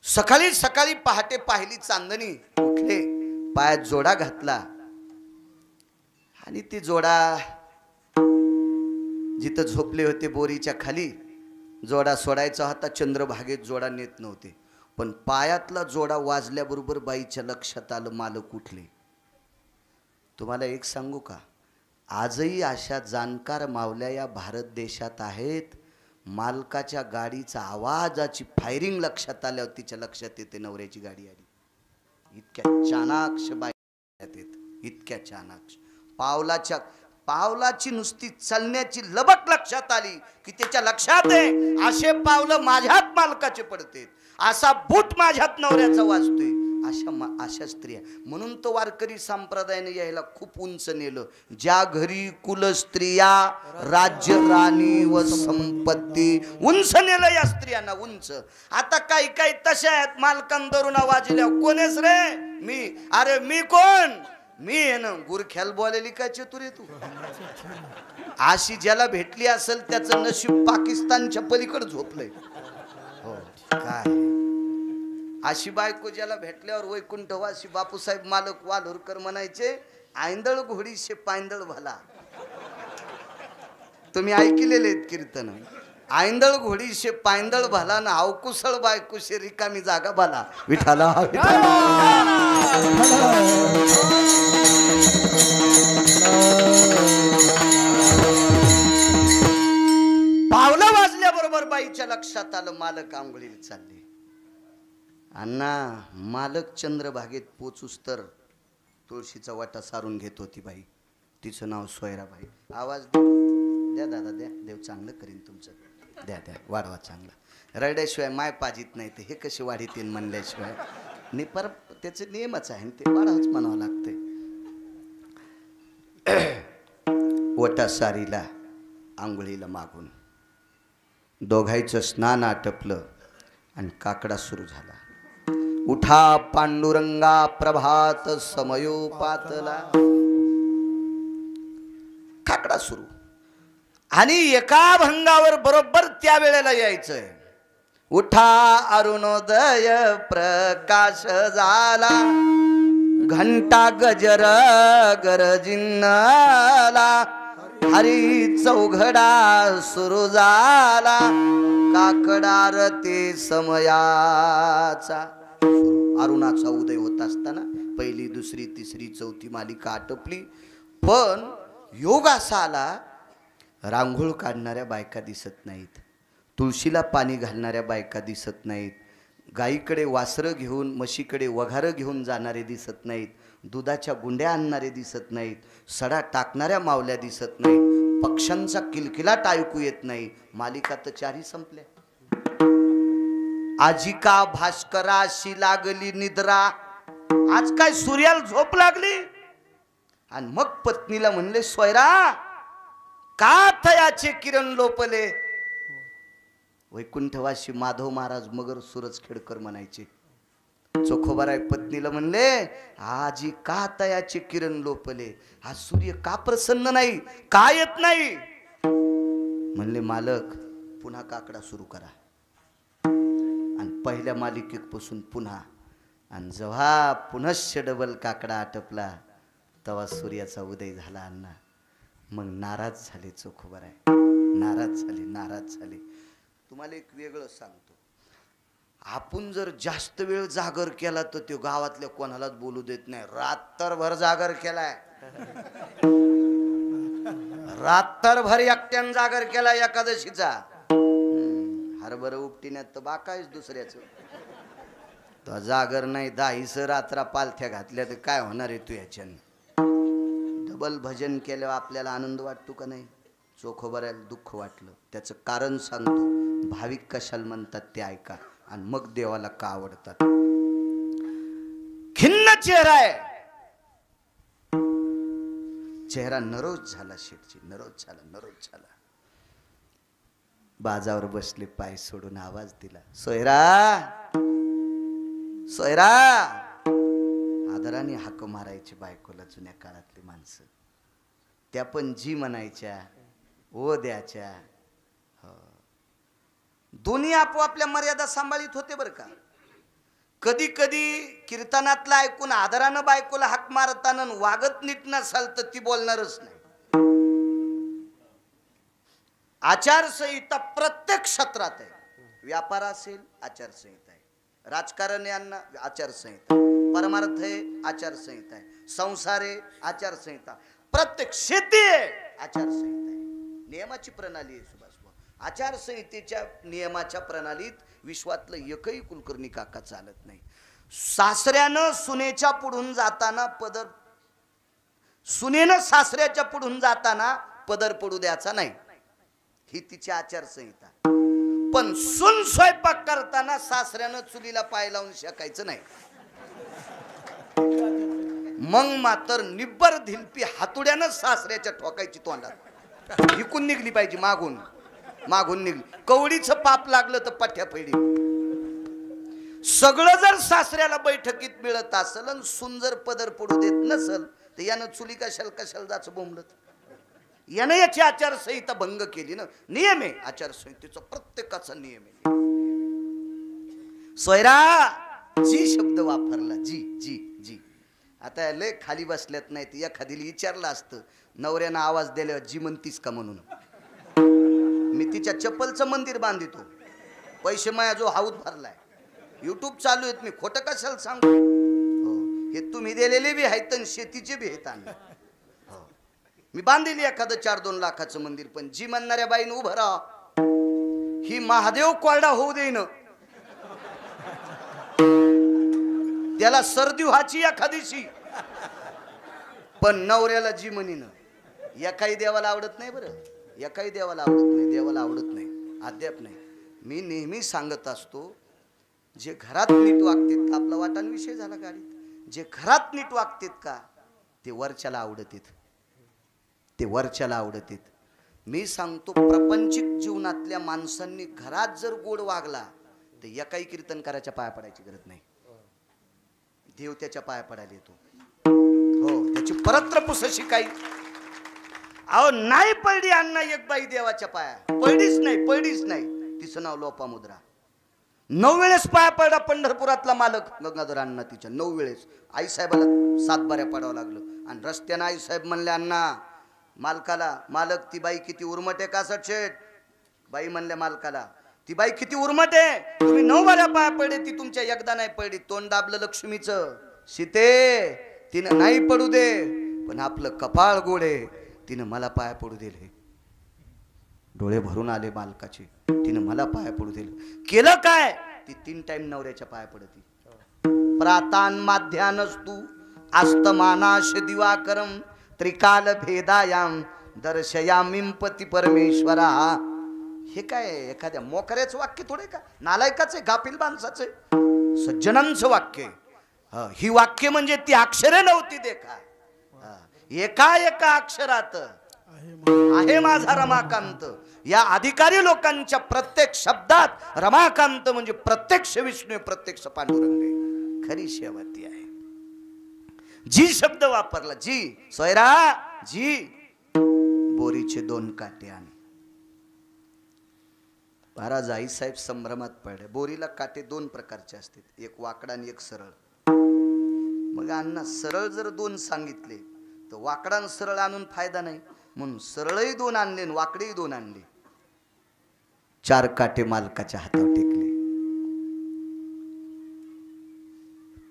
सकाळी सकाळी पहाटे पाहिली चांदणी, उठले, पायात जोडा घातला आणि ती जोडा जिथं झोपले होते बोरीच्या खाली जोडा सोडायचा होता. चंद्रभागेत जोडा नेत नव्हते, पण पायातला जोडा वाजल्याबरोबर बाईच्या लक्षात आलं मालक उठले. तुम्हाला एक सांगू का, आजही अशा जाणकार मावल्या या भारत देशात आहेत. मालकाच्या गाडीचा आवाजाची फायरिंग लक्षात आल्यावर तिच्या लक्षात येते नवऱ्याची गाडी आली. इतक्या चाणाक्ष बाई येत, इतक्या चाणाक्ष. पावलाची नुसती चालण्याची लबक लक्षात आली की त्याच्या लक्षात आहे असे पावलं माझ्यात मालकाचे पडते, असा बूट माझ्यात नवऱ्याचा वाजतोय. अशा स्त्रिया. म्हणून तो वारकरी संप्रदायाने यायला खूप उंच नेलं. ज्या घरी कुल स्त्रिया राज्य राणी व संपत्ती, उंच नेलं या स्त्रियांना, उंच. आता काही काही तशा आहेत, मालकान दरुणा वाजल्या, कोणेस रे मी, अरे मी कोण, मी आहे ना, गुरख्याल बोलेली काय चतुरे तू. अशी ज्याला भेटली असेल त्याचं नशीब पाकिस्तानच्या पलीकडे झोपलंय. हो काय, अशी बायको ज्याला भेटल्यावर वैकुंठवासी बापूसाहेब मालक वालोरकर म्हणायचे, आंधळ घोडीशे पायंदळ भला. तुम्ही ऐकलेले आहेत कीर्तन. आंधळ घोडीशे पायंदळ भला ना अवकुसळ बायकोशे रिकामी जागा भला. विठाला पावलं वाजल्याबरोबर बाईच्या लक्षात आलं मालक आंघोळीला चालले. अण्णा, मालक चंद्रभागेत पोचूस तर तुळशीचा वाटा सारून घेत होती बाई. तिचं नाव सोयराबाई. आवाज द्या दादा, द्या, देव चांगलं करीन तुमचं. द्या द्या, वाढवा चांगला. रडल्याशिवाय माय पाजित नाही, ते हे कसे वाढीतीन म्हणल्याशिवाय नाही. पर त्याचे नियमच आहे, ते वाढाच म्हणावं लागतंय. वटा सारीला आंघोळीला मागून दोघांचं स्नान आटपलं आणि काकडा सुरू झाला. उठा पांडुरंगा प्रभात समयोपातला, काकडा सुरू. आणि एका भंगावर बरोबर त्या वेळेला यायचंय. उठा अरुणोदय प्रकाश झाला, घंटा गजर गरजिन्नला, हरी चौघडा सुरू झाला, काकडा रते समयाचा. अरुणाचा उदय होत असताना पहिली दुसरी तिसरी चौथी मालिका आटपली. पण योग असा आला, रांघोळ काढणाऱ्या बायका दिसत नाहीत, तुळशीला पाणी घालणाऱ्या बायका दिसत नाहीत, गाईकडे वासरं घेऊन म्हशीकडे वघारं घेऊन जाणारे दिसत नाहीत, दुधाच्या गुंड्या आणणारे दिसत नाहीत, सडा टाकणाऱ्या मावल्या दिसत नाहीत, पक्ष्यांचा किलकिलाट ऐकू येत नाही. मालिका तर चारही संपल्या. आजी का भास्कराशी लागली निद्रा, आज काय सूर्याला झोप लागली. आणि मग पत्नीला म्हणले, सोयरा का थयाचे किरण लोपले. वैकुंठवासी माधव महाराज मगर सूरज खेडकर म्हणायचे. चोखोबाराय पत्नीला म्हणले, आजी का तयाचे किरण लोपले, आज सूर्य का प्रसन्न नाही, का येत नाही. म्हणले, मालक पुन्हा काकडा सुरू करा. आणि पहिल्या मालिकेत पासून पुन्हा. आणि जेव्हा पुनश्च डबल काकडा आटपला तेव्हा सूर्याचा उदय झाला. अण्णा मग नाराज झाले चोखोबाराय, नाराज झाले. तुम्हाला एक वेगळं सांगतो, आपण जर जास्त वेळ जागर केला तर तो गावातल्या कोणालाच बोलू देत नाही. रात्रभर जागर केलाय, रात्रभर एकट्यानं जागर केलाय एकादशीचा. हरभर उपटीण्यात तर बाकायच दुसऱ्याचं. तो जागर नाही, दाहीस रात्रा पालथ्या घातल्या तर काय होणार आहे तू याच्यानं. डबल भजन केल्यावर आपल्याला आनंद वाटतो का नाही. चोखोबाऱ्याला दुःख वाटलं. त्याचं कारण सांगतो. भाविक कशाला म्हणतात ते ऐका, आणि मग देवाला का आवडतात. खिन्न चेहरा आहे, चेहरा नरोज झाला. शेठची नरोज झाला. बाजावर बसले, पाय सोडून आवाज दिला, सोयरा. आदराने हाक मारायची बायकोला जुन्या काळातली माणसं. त्या पण जी म्हणायच्या, ओ द्याच्या. दोन्ही आपोआपल्या मर्यादा सांभाळीत होते बरं का. कधी कधी कीर्तनातलं ऐकून आदरानं बायकोला हाक मारताना वागत नीट नसाल तर ती बोलणारच नाही. आचारसंहिता प्रत्येक क्षेत्रात आहे. व्यापार असेल आचारसंहिता आहे, राजकारण यांना आचारसंहिता, परमार्थ आहे आचारसंहिता आहे, संसार आहे आचारसंहिता, प्रत्येक शेती आहे आचारसंहिता आहे. नियमाची प्रणाली आहे सुभाष. आचारसंहितेच्या नियमाच्या प्रणालीत विश्वातलं एकही कुलकर्णी काका चालत नाही. सासऱ्यानं सुनेच्या पुढून जाताना सुनेनं सासऱ्याच्या पुढून जाताना पदर पडू द्यायचा नाही, ही तिची आचारसंहिता. पण सून स्वयंपाक करताना सासऱ्यानं चुलीला पाय लावून शेकायचं नाही. मग मात्र निब्बर धिलपी हातुड्यानं सासऱ्याच्या ठोकायची तोंडात, हिकून निघली पाहिजे, मागून निघली. कवडीचं पाप लागलं तर पठ्या पैडी. सगळं जर सासऱ्याला बैठकीत मिळत असेल आणि सून जर पदर पडू देत नसल तर यानं चुली कशाला जायचं बोंबलत. यानं याची आचारसंहिता भंग केली ना. नियम आहे आचारसंहितेचा, प्रत्येकाचा नियम आहे. सोयरा जी शब्द वापरला, जी जी जी. आता लय खाली बसल्यात नाही तर एखादीला विचारलं असतं नवऱ्यानं आवाज दिल्यावर जी म्हणतीस का म्हणून, मी तिच्या चप्पलचं मंदिर बांधितो, पैसे माया जो हाऊत भरलाय, युट्यूब चालू आहेत, मी खोटं कशाला सांगू. हो, हे तुम्ही दिलेले बी आहेत आणि शेतीचे बी आहेत. हो, मी बांधिली एखादं 4-2 लाखाचं मंदिर, पण जी म्हणणाऱ्या बाईनं उभं राहा, ही महादेव कोरडा होऊ देईन, त्याला सर्दी व्हायची एखादीशी, पण नवऱ्याला जी म्हणीन. एकाही देवाला आवडत नाही बरं, एकाही देवाला आवडत नाही, देवाला आवडत नाही, अद्याप नाही. मी नेहमी सांगत असतो, जे घरात नीट वागतात का, आपला वाटाण विषय झाला गाडीत, जे घरात नीट वागतात का ते वरच्याला आवडतात, ते वरच्याला आवडतात. मी सांगतो, प्रपंचिक जीवनातल्या माणसांनी घरात जर गोड वागला तर एकाही कीर्तनकाराच्या पाया पडायची गरज नाही, देव त्याच्या पाया पडायला येतो. हो, त्याची परत्रपुसशी काही. अहो नाही पडली अण्णा एक बाई देवाच्या पाया, पडलीच नाही. तिचं नाव लोपामुद्रा. 9 वेळेस पाया पडला पंढरपुरातला मालक गंगाधर अण्णा तिच्या. 9 वेळेस आईसाहेबाला 7 बाऱ्या पडावं लागलं. आणि रस्त्यानं आईसाहेब म्हणले अण्णा मालकाला, मालक ती बाई किती उर्मट आहे का शेठ. बाई म्हणल्या मालकाला, ती बाई किती उर्मट आहे, तुम्ही 9 बाऱ्या पाया पडले, ती तुमच्या एकदा नाही पडली. तोंड दाबलं लक्ष्मीचं, सीते तिनं नाही पडू दे, पण आपलं कपाळ गोड आहे, तिनं मला पाया पडू दिले. डोळे भरून आले मालकाचे, तिनं मला पाया पडू दिलं. केलं काय, ती 3 टाइम नवऱ्याच्या पाया पडती. प्रातान माध्यानस्तु आस्तमानाश दिवाकरम त्रिकाल भेदायाम दर्शयामिं पती परमेश्वरा. हे काय एखाद्या मोकऱ्याचं वाक्य थोडे का, नालायकाचे गाफील माणसाचे, सज्जनांचं वाक्य. ही वाक्य म्हणजे ती अक्षरे नव्हती देखा. एका अक्षरात आहे माझा रमाकांत. या अधिकारी लोकांच्या प्रत्येक शब्दात रमाकांत म्हणजे प्रत्यक्ष विष्णू, प्रत्यक्ष पांडुरंग खरी शेवती आहे. जी शब्द वापरला, जी सोयरा जी, बोरीचे 2 काटे आण. महाराज आईसाहेब संभ्रमात पडले. बोरीला काटे 2 प्रकारचे असतात, एक वाकडा आणि एक सरळ. मग अण्णा सरळ जर 2 सांगितले तर वाकडा आणि सरळ आणून फायदा नाही, म्हणून सरळही 2 आणले आणि वाकडेही 2 आणले. 4 काटे मालकाच्या हातावर टेकले.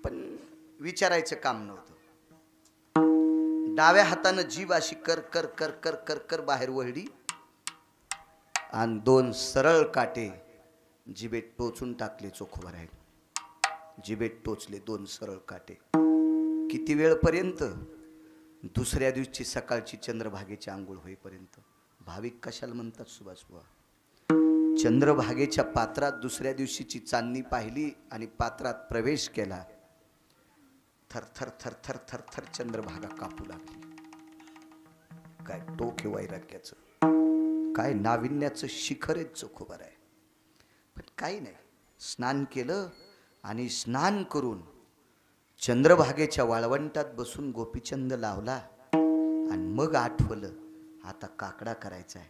पण विचारायचं काम नव्हतं. डाव्या हातानं जीभ अशी कर कर कर कर कर कर बाहेर वळली आणि 2 सरळ काटे जिभेत टोचून टाकले. चोखोबर आहे, जिभेत टोचले 2 सरळ काटे. किती वेळपर्यंत, दुसऱ्या दिवशी सकाळची चंद्रभागेची आंघोळ होईपर्यंत. भाविक कशाला म्हणतात सुभाष बुवा, चंद्रभागेच्या पात्रात दुसऱ्या दिवशीची चांदणी पाहिली आणि पात्रात प्रवेश केला, थर थर थर थर थर थर चंद्रभागा कापू लागली. काय टोक वैराग्याचं, काय नाविन्याचं शिखर आहे चोखोबर आहे. पण काही नाही, स्नान केलं आणि स्नान करून चंद्रभागेच्या वाळवंटात बसून गोपीचंद लावला आणि मग आठवलं आता काकडा करायचा आहे.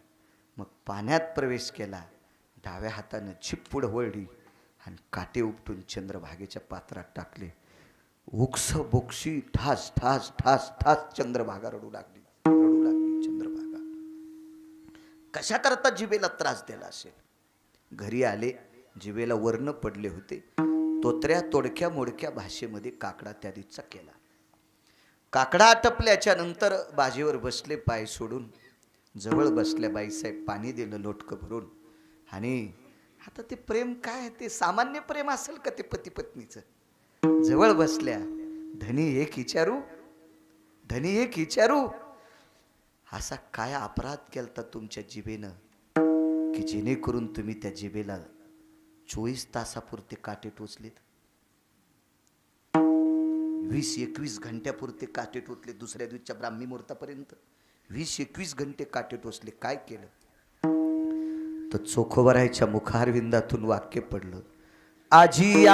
मग पाण्यात प्रवेश केला, डाव्या हातानं झिप पुढं वळली आणि काटे उपटून चंद्रभागेच्या पात्रात टाकले. उक्स बोक्षी ठास ठास ठास ठास चंद्रभागा रडू लागली चंद्रभागा. कशा करता जिभेला त्रास दिला असेल. घरी आले, जिभेला वर्ण पडले होते. तोतऱ्या तोडक्या मोडक्या भाषेमध्ये काकडा त्या दिवसा केला. काकडा आटपल्याच्या नंतर बाजीवर बसले पाय सोडून. जवळ बसल्या बाईसाहेब पाणी दिलं लोटकं भरून. आणि आता ते प्रेम काय, ते सामान्य प्रेम असेल का ते पती पत्नीचं. जवळ बसल्या. धनी एक विचारू, असा काय अपराध केलता तुमच्या जिभेनं की जेणेकरून तुम्ही त्या जिभेला 24 तासापुरते काटे टोचलेत. 20-21 घंट्यापुरते काटे टोचले. दुसऱ्या दिवसच्या ब्राह्मी मुहूर्तापर्यंत 20-21 घंटे काटे टोचले. काय केलं तर चोखोबरायच्या मुखारविंदातून वाक्य पडलं. आजिया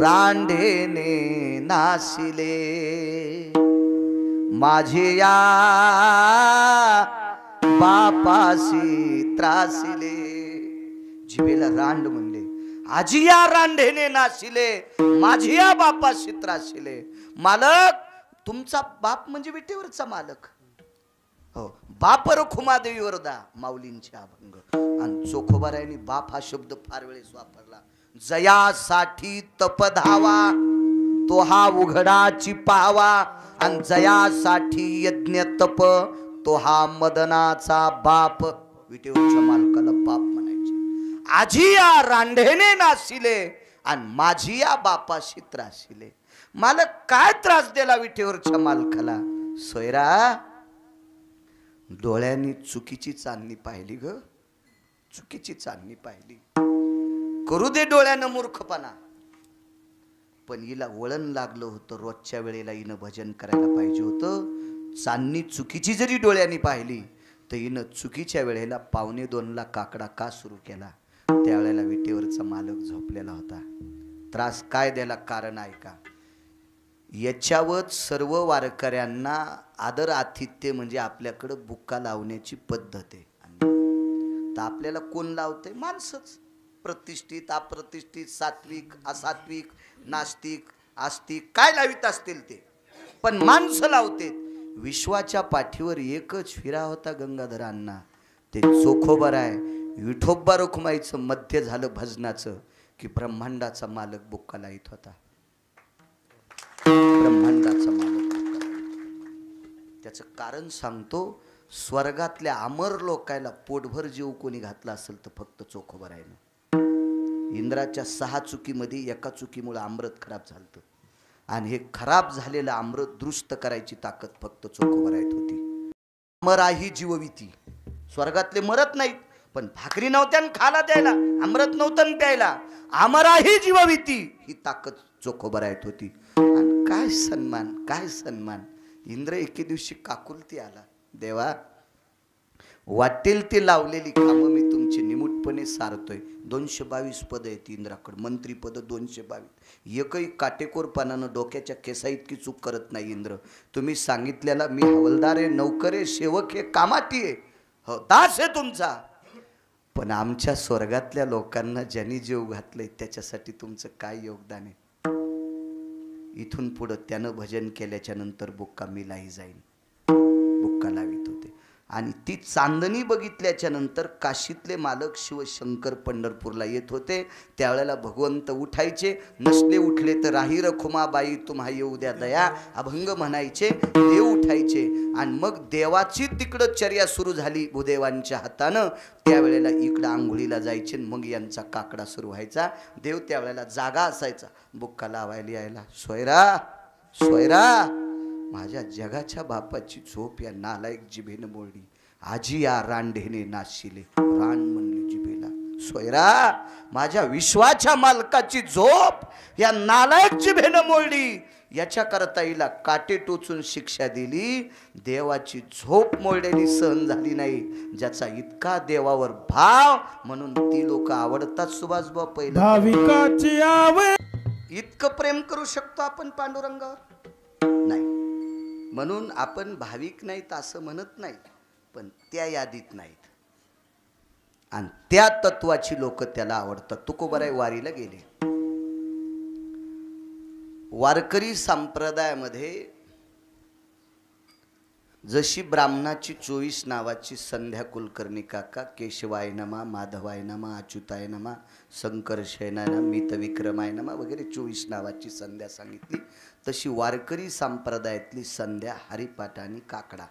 रांडेने नासिले माझे या बापाशी त्रासिले. जिभेला रांड म्हणले. आजिया रांडेने नासिले माझे या बापाशी त्रासिले. मालक, तुमचा बाप म्हणजे विटेवरचा मालक. हो, बाप रखुमादेवीवर दा माऊलींचे अभंग. आणि चोखोबारायांनी बाप हा शब्द फार वेळेस वापरला. जयासाठी तप धावा तो हा उघडाची पावा. आणि जयासाठी यज्ञ तप तो हा मदनाचा बाप. विटेवरच्या मालकाला बाप म्हणायचे. आजी या रांढेने नासिले आणि माझी या बापाशी त्रासिले. मालक काय त्रास दिला विटेवरच्या मालकाला. सोयरा, डोळ्यांनी चुकीची चांदणी पाहिली ग, चुकीची चांदणी पाहिली. करू दे डोळ्यानं मूर्खपणा, पण हिला वळण लागलं होतं. रोजच्या वेळेला हिनं भजन करायला पाहिजे होतं. चांदणी चुकीची जरी डोळ्यांनी पाहिली तर हिनं चुकीच्या वेळेला 1:45ला काकडा का सुरू केला. त्यावेळेला विटेवरचा मालक झोपलेला होता. त्रास काय द्यायला कारण आहे का. याच्यावर सर्व वारकऱ्यांना आदर आतिथ्य म्हणजे आपल्याकडं बुक्का लावण्याची पद्धत आहे. तर आपल्याला कोण लावतंय. माणसंच. प्रतिष्ठित अप्रतिष्ठित, सात्विक असात्विक, नास्तिक आस्तिक काय लावित असतील ते, पण माणसं लावते. विश्वाच्या पाठीवर एकच फिरा होता गंगाधरांना, ते चोखोबराय विठोबा रखुमाईचं मध्य झालं भजनाचं की ब्रह्मांडाचा मालक बुक्का लावित होता. ब्रह्मांडाचा मालक बुक्का. त्याचं कारण सांगतो. स्वर्गातल्या अमर लोकायला पोटभर जीव कोणी घातला असेल तर फक्त चोखोबरायनं. इंद्राच्या 6 चुकीमध्ये एका चुकीमुळे अमृत खराब झालं. आणि हे खराब झालेलं अमृत दुरुस्त करायची ताकद फक्त चोखोबरायत होती. अमराही जीवविती. स्वर्गातले मरत नाहीत, पण भाकरी नव्हत्या खाला द्यायला, अमृत नव्हतं प्यायला. अमराही जीवविती ही ताकद चोखोबरायत होती. आणि काय सन्मान, काय सन्मान. इंद्र एके दिवशी काकुलती आला. देवा, वाटेल ते लावलेली कामं मी तुमची निमूटपणे सारतोय. 222 पद आहेत इंद्राकडे, मंत्री पद 222. एकही काटेकोरपणानं डोक्याच्या केसा इतकी चूक करत नाही इंद्र. तुम्ही सांगितलेला मी हवलदार आहे, नौकर आहे, सेवक आहे, कामाटी आहे, हो दास आहे तुमचा. पण आमच्या स्वर्गातल्या लोकांना ज्यांनी जीव घातलंय त्याच्यासाठी तुमचं काय योगदान आहे. इथून पुढं त्यानं भजन केल्याच्या नंतर बुक्का मिलाही जाईल. बुक्का लावित होते. आणि ती चांदणी बघितल्याच्या नंतर काशीतले मालक शिवशंकर पंढरपूरला येत होते. त्यावेळेला भगवंत उठायचे, नसले उठले तर राही रखुमाबाई तुम्हा येऊ द्या दया अभंग म्हणायचे. देव उठायचे आणि मग देवाची तिकडं चर्या सुरू झाली भूदेवांच्या हातानं. त्यावेळेला इकडं आंघोळीला जायचे, मग यांचा काकडा सुरू व्हायचा. देव त्यावेळेला जागा असायचा बुक्का लावायला यायला. सोयरा, सोयरा, माझ्या जगाच्या बापाची झोप या नालायक जिभेनं मोडली. आजी या रांढेने नाशिले. रान म्हणली जिभेला. सोयरा, माझ्या विश्वाच्या मालकाची झोप या नालायक जिभेनं मोडली. याच्या करता हिला काटे टोचून शिक्षा दिली. देवाची झोप मोडलेली सहन झाली नाही. ज्याचा इतका देवावर भाव, म्हणून ती लोक आवडतात. सुभाषबा पहिला भाविकाची आवे. इतकं प्रेम करू शकतो आपण पांडुरंगावर? नाही. म्हणून आपण भाविक नाहीत असं म्हणत नाही, पण त्या यादीत नाहीत. आणि त्या तत्वाची लोक त्याला आवडतात. तुकोबाराय वारीला गेले. वारकरी संप्रदायामध्ये जशी ब्राह्मणाची 24 नावाची संध्या कुलकर्णी काका, केशवाय नमा, माधवाय नमा, अच्युताय नमा, संकर्षय नमा, मितविक्रमाय नमा वगैरे 24 नावाची संध्या सांगितली, तशी वारकरी संप्रदायातली संध्या हरिपाठ आणि काकडा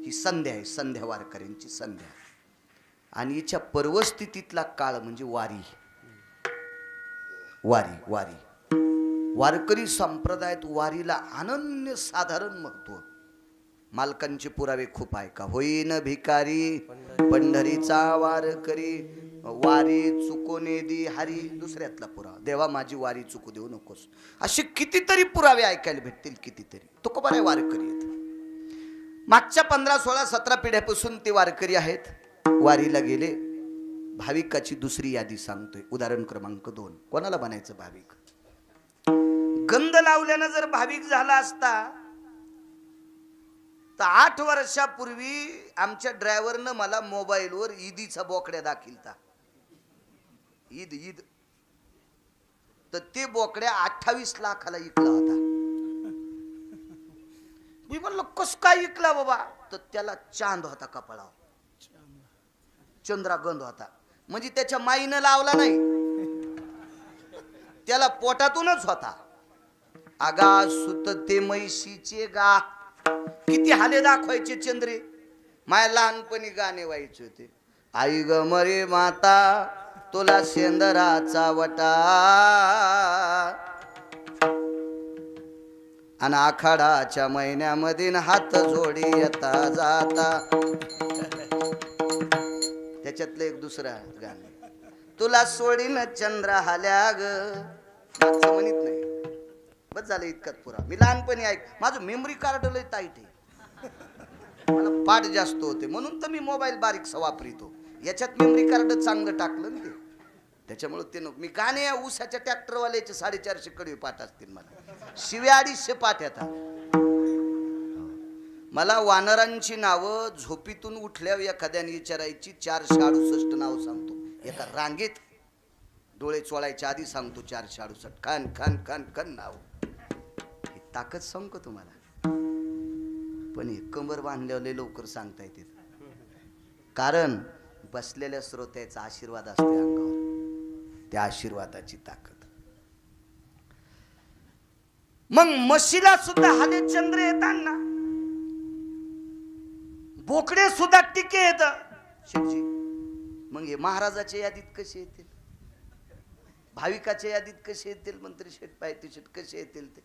ही संध्या आहे. संध्या वारकऱ्यांची संध्या. आणि हिच्या पर्वस्थितीतला काळ म्हणजे वारी. वारी वारी वारकरी संप्रदायात वारीला अनन्य साधारण महत्व. मालकांचे पुरावे खूप आहे का. होईन भिकारी पंढरीचा वारकरी, वारी चुकोने दी हरी. दुसऱ्यातला पुरावा, देवा माझी वारी चुकू देऊ नकोस. असे कितीतरी पुरावे ऐकायला भेटतील. कितीतरी तुकोबाराय वारकरी आहेत. मागच्या 15, 16, 17 पिढ्यापासून ते वारकरी आहेत. वारीला गेले. भाविकाची दुसरी यादी सांगतोय. उदाहरण क्रमांक 2. कोणाला बनायचं भाविक. गंध लावल्यानं जर भाविक झाला असता तर 8 वर्षापूर्वी आमच्या ड्रायव्हरनं मला मोबाईलवर ईदीचा बोकड्या दाखिलता. ईद ईद तर ते बोकड्या 28 लाखाला विकला होता. मी म्हणलं कस काय विकला बाबा. तर त्याला चांद होता कपाळावर, चंद्रागंध होता. म्हणजे त्याच्या माईनं लावला नाही, त्याला पोटातूनच होता. आगा सुत ते म्हैशीचे गा. किती हाले दाखवायचे चंद्रे. माया लहानपणी गाणे व्हायचे होते. आई ग मरे माता तुला शेंदराचा वटा, आणि आखाडाच्या महिन्यामध्ये हात जोडी येता जाता. त्याच्यातलं एक दुसरा गाणं, तुला सोडीन चंद्र हाल्या ग. मागचं म्हणत नाही. बस झालं इतकंच पुरा. मी लहानपणी ऐक. माझं मेमरी कार्ड लय टाईट आहे, मला पाठ जास्त होते म्हणून तर मी मोबाईल बारीकसा वापरितो. याच्यात मेमरी कार्ड चांगलं टाकलं ना ते, त्याच्यामुळे ते मी गाणे ऊसाच्या ट्रॅक्टरवाल्याचे 450 कडे पाठ असतील. मला शिव्या 250 पाठ येतात. मला वानरांची नावं झोपीतून उठल्यावर एखाद्याने विचारायची 468 नाव सांगतो. एका रांगेत डोळे चोळायच्या आधी सांगतो 468. खान खान खान खान नाव. ही ताकद सांगतो तुम्हाला. पण हे कंबर बांधल्यावर लवकर सांगता येते, कारण बसलेल्या श्रोत्याचा आशीर्वाद असतो अंगावर. त्या आशीर्वादाची ताकद. मग म्हशीला सुद्धा हाले चंद्र येताना, बोकडे सुद्धा टिके येत शेठजी. मग हे महाराजाच्या यादीत कसे येतील, भाविकाच्या यादीत कसे येतील, मंत्री शेठ पायती शेठ कसे येतील ते.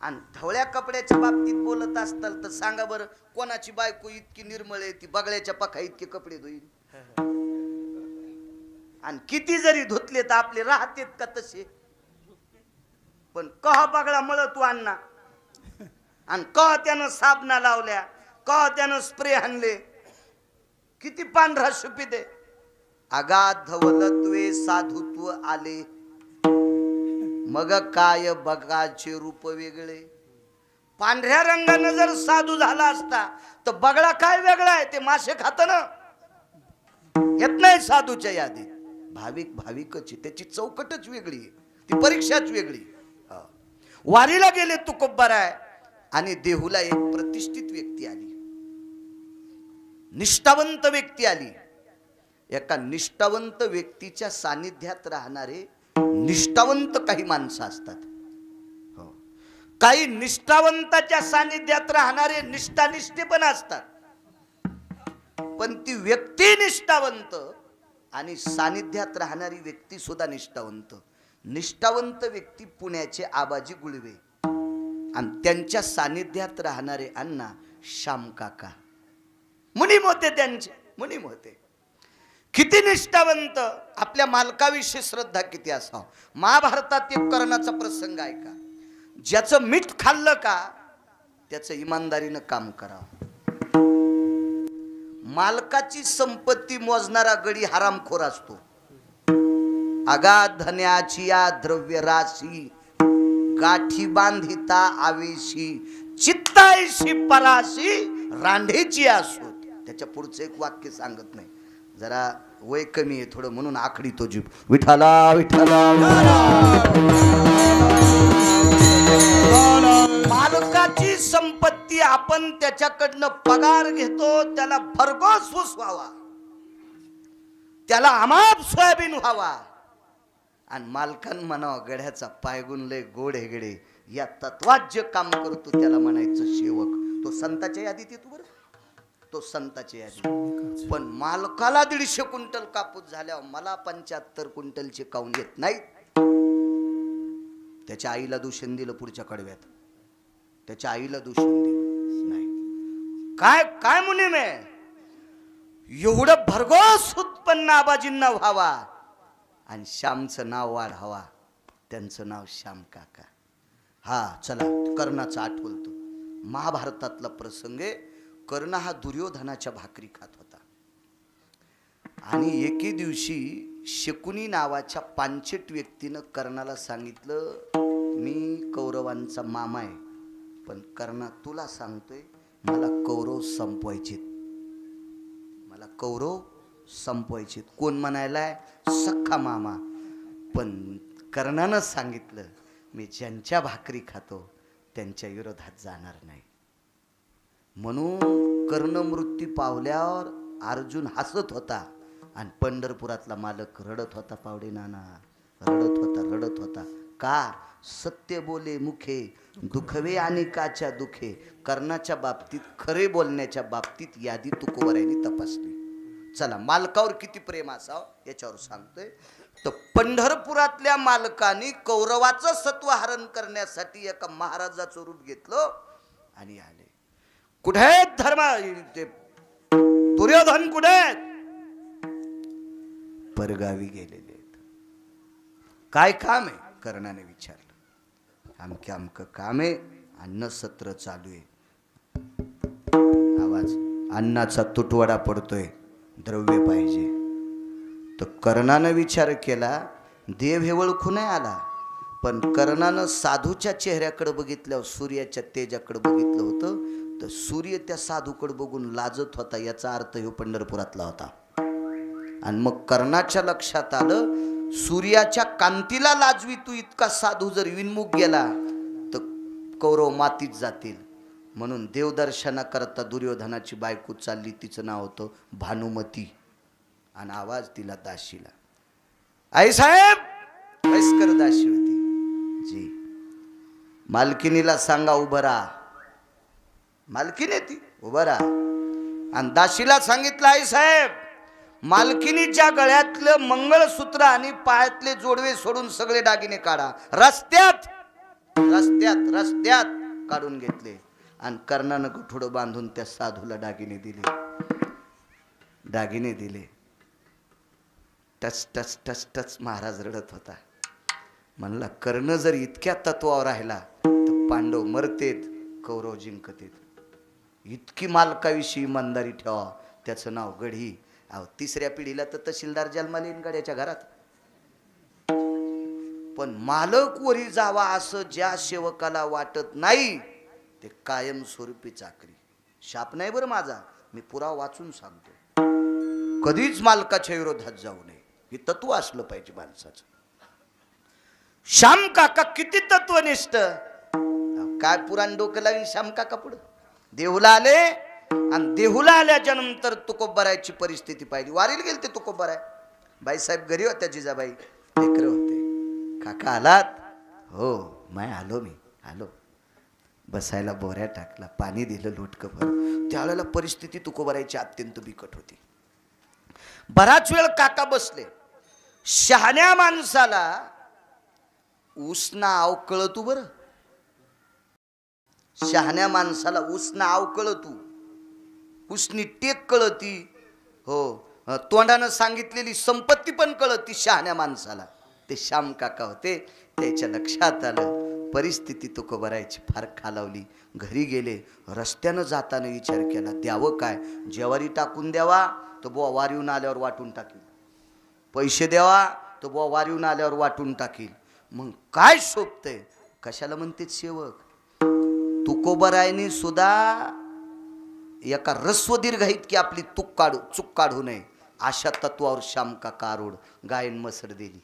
आणि ढवळ्या कपड्याच्या बाबतीत बोलत असताल तर सांगा बरं, कोणाची बायको इतकी निर्मळ आहे ती बगळ्याच्या पखा इतके कपडे धुईल. आणि किती जरी धुतले तर आपले राहतेत का तसे. पण कह बगळा मळ तू अण्णा, आणि कह त्यानं साबणा लावल्या, कह त्यानं स्प्रे आणले, किती पांढरा शुपी दे. अगाध धवलत्वे साधुत्व आले, मग काय बगाचे रूप वेगळे. पांढऱ्या रंगानं जर साधू झाला असता तर बगळा काय वेगळा आहे, ते मासे खात ना, येत नाही साधूच्या यादीत. भाविक भाविकच, त्याची चौकटच वेगळी आहे, ती परीक्षाच वेगळी. वारीला गेले तुकोबाराय आणि देहूला एक प्रतिष्ठित व्यक्ती आली, निष्ठावंत व्यक्ती आली. एका निष्ठावंत व्यक्तीच्या सानिध्यात राहणारे निष्ठावंत काही माणसं असतात. काही निष्ठावंताच्या सानिध्यात राहणारे निष्ठानिष्ठे पण असतात. पण ती व्यक्ती निष्ठावंत आणि सानिध्यात राहणारी व्यक्ती सुद्धा निष्ठावंत. निष्ठावंत व्यक्ती पुण्याचे आबाजी गुळवे आणि त्यांच्या सानिध्यात राहणारे अण्णा श्याम काका. मुनीम होते त्यांचे, मुनीम होते. किती निष्ठावंत, आपल्या मालकाविषयी श्रद्धा किती असावं. महाभारतात एक कर्णाचा प्रसंग आहे का, ज्याचं मीठ खाल्लं का त्याचं इमानदारीनं काम करावं. मालकाची संपत्ती मोजणारा गडी हरामखोर असतो. अगाध धन्याची या द्रव्य राशी, गाठी बांधिता आवेशी, चित्तायशी पराशी रांढेची असोत. त्याच्या पुढचं एक वाक्य सांगत नाही, जरा वय कमी आहे थोडं म्हणून आखडी तो जीव. विठाला विठाला. मालकाची संपत्ती आपण त्याच्याकडनं पगार घेतो, त्याला भरघोस ऊस व्हावा, त्याला अमाप सोयाबीन व्हावा, आणि मालकान म्हणावं गड्याचा पायगुण लय गोड हे गडे, या तत्वात जे काम करतो त्याला म्हणायचं सेवक. तो संताच्या यादीत येतो बरं, तो संताच्या यादीत. पण मालकाला 150 क्विंटल कापूस झाल्यावर मला 75 क्विंटलचे काऊन येत नाही. त्याच्या आईला दूषण दिलं पुढच्या कडव्यात, त्याच्या आईला दूषण दिलं नाही. काय काय मुनीम आहे, एवढं भरघोस उत्पन्न आबाजींना व्हावा आणि श्यामचं नाव वाढावा. त्यांचं नाव श्याम काका. हा चला कर्णाचा आठवलतो. महाभारतातला प्रसंग आहे. कर्ण हा दुर्योधनाच्या भाकरी खात होता आणि एके दिवशी शकुनी नावाच्या पांचट व्यक्तीनं कर्णाला सांगितलं, मी कौरवांचा मामा आहे, पण कर्णा तुला सांगतोय मला कौरव संपवायचे, मला कौरव संपवायचे. कोण म्हणायलाय? सख्खा मामा. पण कर्णानं सांगितलं मी ज्यांच्या भाकरी खातो त्यांच्या विरोधात जाणार नाही. म्हणून कर्ण मृत्यू पावल्यावर अर्जुन हसत होता आणि पंढरपुरातला मालक रडत होता. पावडे नाना रडत होता, रडत होता. का? सत्य बोले मुखे दुखवे अनेकाच्या दुखे. कर्णाच्या बाबतीत, खरे बोलण्याच्या बाबतीत यादी तुकोबरायांनी तपासली. चला मालकावर किती प्रेम असावं याच्यावर सांगतोय. तर पंढरपुरातल्या मालकाने कौरवाचं सत्व हरण करण्यासाठी एका महाराजाचं रूप घेतलं आणि आले. कुठे धर्म ते दुर्योधन कुठे? परगावी गेलेले आहेत. काय काम आहे? कर्णाने विचारलं. अमक्या अमकं काम आहे, अन्न सत्र चालू आहे. आवाज, अन्नाचा तुटवडा पडतोय, द्रव्य पाहिजे. तर कर्णानं विचार केला. देव हे ओळखू नाही आला, पण कर्णानं साधूच्या चेहऱ्याकडे बघितल्यावर सूर्याच्या तेजाकडे बघितलं होतं. तर सूर्य त्या साधूकडे बघून लाजत होता, याचा अर्थ ह्यो पंढरपुरातला होता. आणि मग कर्णाच्या लक्षात आलं, सूर्याच्या कांतीला लाजवी तू इतका साधू जर विनमुख गेला तर कौरव मातीत जातील. म्हणून देवदर्शना करता दुर्योधनाची बायको चालली, तिचं नाव होतं भानुमती, आणि आवाज तिला दाशीला. आई साहेब वयस्कर दाशी होती जी. मालकिनीला सांगा उभं राहा. मालकीने ती उभं राहा. आणि दाशीला सांगितलं, आई साहेब मालकिनीच्या गळ्यातलं मंगळसूत्र आणि पायातले जोडवे सोडून सगळे दागिने काढा. रस्त्यात रस्त्यात रस्त्यात काढून घेतले आणि कर्णानं गुठुडं बांधून त्या साधूला दागिने दिले. दागिने दिले. Touch touch touch touch Maharaj रडत होता. म्हणला कर्ण जर इतक्या तत्वावर राहिला तर पांडव मरतेत, कौरव जिंकतेत. इतकी मालकाविषयी इमानदारी ठेवा. त्याचं नाव गढी. अहो 3ऱ्या पिढीला तर तहसीलदार जन्माला येईन गड्याच्या घरात. पण मालक वरी जावा असं ज्या सेवकाला वाटत नाही ते कायमस्वरूपी चाकरी. शाप नाही बरं माझा, मी पुरावा वाचून सांगतो. कधीच मालकाच्या विरोधात जाऊ नये, हे तत्व असलं पाहिजे माणसाचं. श्याम काका किती तत्वनिष्ठ. काय पुराण डोकं लावून श्याम काका पुढं देहूला आले. आणि देहूला आल्याच्या नंतर तुकोबरायची परिस्थिती पाहिली. वारीला गेले ते तुकोबराय. बाईसाहेब घरी होत्या, जिजाबाई लेकरं होते. काका आलात? हो मैं आलो, मी आलो. बसायला बोऱ्या टाकला, पाणी दिलं लोटकं भर. त्यावेळेला परिस्थिती तुकोबरायची अत्यंत बिकट होती. बराच वेळ काका बसले. शहाण्या माणसाला उसना आव कळतू बरं. शहाण्या माणसाला उसना आव कळतू, उसनी टेक कळती. हो, तोंडानं सांगितलेली संपत्ती पण कळती शहाण्या माणसाला. ते श्याम काका होते. त्याच्या लक्षात आलं परिस्थिती तुकोबरायची फार खालावली. घरी गेले. रस्त्यानं जाताना विचार केला, द्यावं काय? ज्वारी टाकून द्यावा तर बुवा वारीहून आल्यावर वाटून टाकील. पैसे द्यावा तर बुवा वारीहून आल्यावर वाटून टाकील. मग काय शोभतंय? कशाला म्हणते सेवक? तुकोबरायने सुद्धा एका रस्व दीर्घ आहेत की आपली चूक काढू नये. अशा तत्वावर श्याम काका आरोड गायन मसड दिली.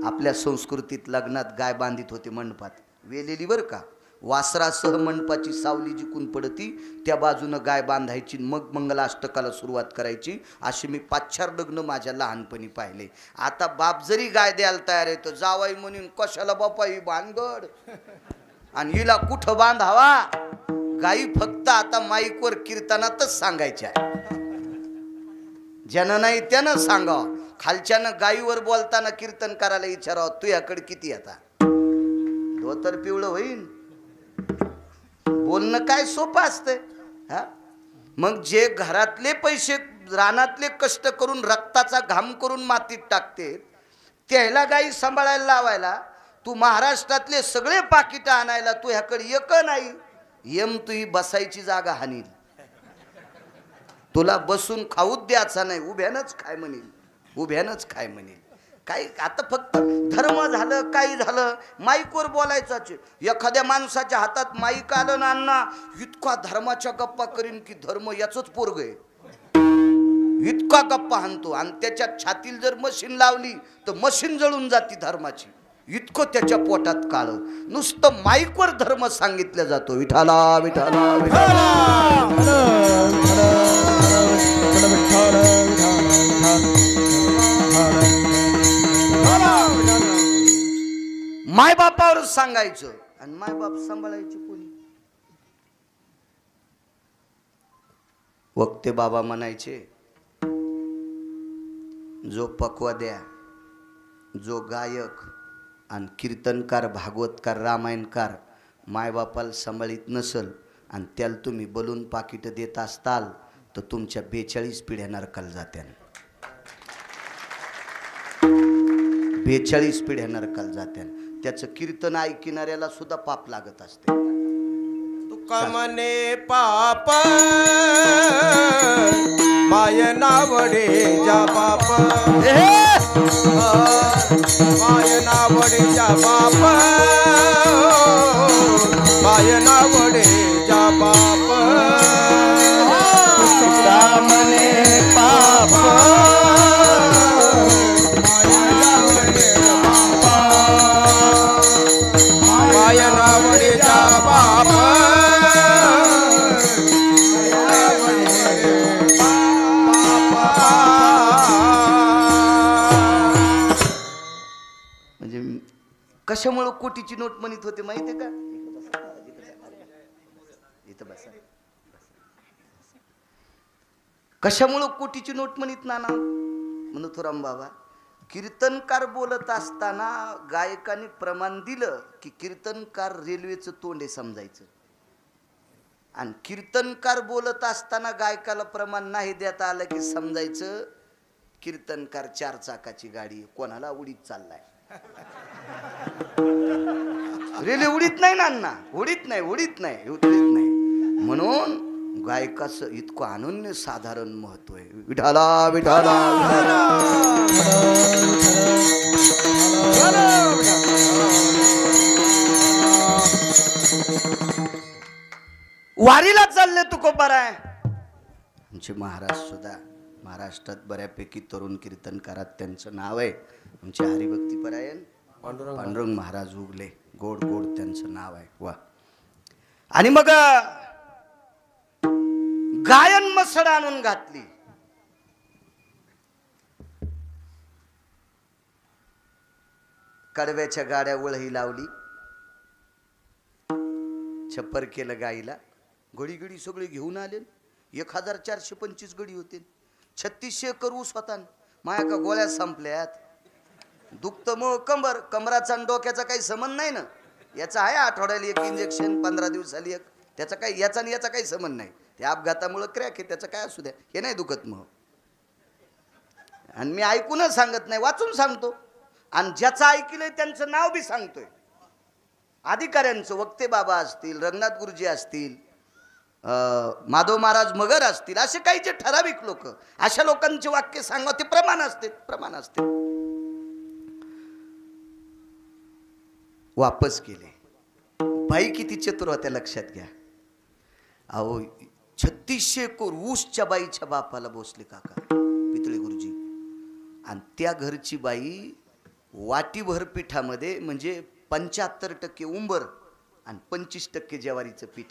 आपल्या संस्कृतीत लग्नात गाय बांधित होते मंडपात, वेलेली बरं का, वासरासह मंडपाची सावली जिकून पडती त्या बाजूनं गाय बांधायची, मग मंगलाष्टकाला सुरुवात करायची. अशी मी 5-4 लग्न माझ्या लहानपणी पाहिले. आता बाप जरी गाय द्यायला तयार आहे तर जावाई म्हणून कशाला बापा ही भानगड, आणि हिला कुठं बांधावा. गायी फक्त आता माईकवर कीर्तनातच सांगायच्या, ज्यानं नाही त्यानं सांगावं. खालच्यानं गायीवर बोलताना कीर्तन करायला विचारावं, तुझ्याकडे किती आता धोतर पिवळं होईन. बोलणं काय सोपं असतंय हा. मग जे घरातले पैसे रानातले कष्ट करून रक्ताचा घाम करून मातीत टाकते त्याला गाई सांभाळायला लावायला, तू महाराष्ट्रातले सगळे पाकिट आणायला तू ह्याकडे एक नाही. यम तुही बसायची जागा हानील, तुला बसून खाऊच द्यायचा नाही, उभ्यानंच खाय म्हणेल, उभ्यानंच खाय म्हणेल. काही आता फक्त धर्म झालं काही झालं माईकवर बोलायचं. एखाद्या माणसाच्या हातात माईक आलं ना अण्णा, इतका धर्माच्या गप्पा करीन की धर्म याचंच पोरग आहे, इतका गप्पा हाणतो. आणि त्याच्या छातीला जर मशीन लावली तर मशीन जळून जाती धर्माची, इतकं त्याच्या पोटात काळ. नुसतं माईकवर धर्म सांगितला जातो, विठाला विठाला विठाला. मायबापावर सांगायचं आणि मायबाप सांभाळायचे कोणी. वक्ते बाबा म्हणायचे, जो पक्वाद्या, जो गायक आणि कीर्तनकार, भागवतकार, रामायणकार मायबापाला सांभाळीत नसल आणि त्याला तुम्ही बलून पाकिट देत असताल तर तुमच्या 42 पिढ्या नरकाला जात्या. 42 पिढ्या नरकाला जात्या. त्याचं कीर्तन ऐकणाऱ्याला सुद्धा पाप लागत असते. तुका मने पाप माय नावडे जा बाप, माय नावडे जा बाप, माय नावडे जा बाप. तुका मने पाप म्हणजे कशामुळं कोटीची नोट म्हणत होते माहिती का. इथं बसा. कशामुळं कोटीची नोट म्हणत नाना म्हणतोराम बाबा, कीर्तनकार बोलत असताना गायकाने प्रमाण दिलं की कीर्तनकार रेल्वेचं तोंड आहे समजायचं, आणि कीर्तनकार बोलत असताना गायकाला प्रमाण नाही देता आलं की समजायचं कीर्तनकार 4 चाकाची गाडी कोणाला उडीत चाललाय. रेल्वे उडीत नाही ना, उडीत नाही, उडीत नाही, उडीत नाही. म्हणून गायकाचं इतकं अनन्य साधारण महत्व आहे. विठाला विठाला वारीला चालले तुकोबार आहे. आमचे महाराज सुद्धा महाराष्ट्रात बऱ्यापैकी तरुण कीर्तनकारात त्यांचं नाव आहे. आमचे हरिभक्तीपरायण पांडुरंग महाराज उगले, गोड गोड त्यांचं नाव आहे. वा. आणि मग गायन मसड आणून घातली. कडव्याच्या गाड्या वळही लावली, छप्पर केलं गाईला, घडी घडी सगळे घेऊन आले. 1425 गडी होते. 3600 एकर ऊस होता. माया का गोळ्या संपल्यात. दुखतं मग कमराचा आणि डोक्याचा काही संबंध नाही ना. याचा आहे आठवड्याला एक इंजेक्शन, 15 दिवसाला एक. त्याचा काही याचा आणि याचा काही संबंध नाही. ते अपघातामुळे क्रॅक आहे, त्याचं काय असू द्या, हे नाही दुखत मग. आणि मी ऐकूनच सांगत नाही, वाचून सांगतो. आणि ज्याचं ऐकलंय त्यांचं नाव बी सांगतोय. अधिकाऱ्यांचं, वक्ते बाबा असतील, रंगनाथ गुरुजी असतील, माधव महाराज मगर असतील, असे काही जे ठराविक लोक, अशा लोकांचे वाक्य सांगा, ते प्रमाण असते, प्रमाण असते. वापस केले. बाई किती चतुर होत्या लक्षात घ्या. अहो 3600 एकर ऊसच्या बाईच्या बापाला भोसले काका आणि त्या घरची बाई वाटीभर पिठामध्ये म्हणजे 75% उंबर आणि 25% ज्वारीचं पीठ,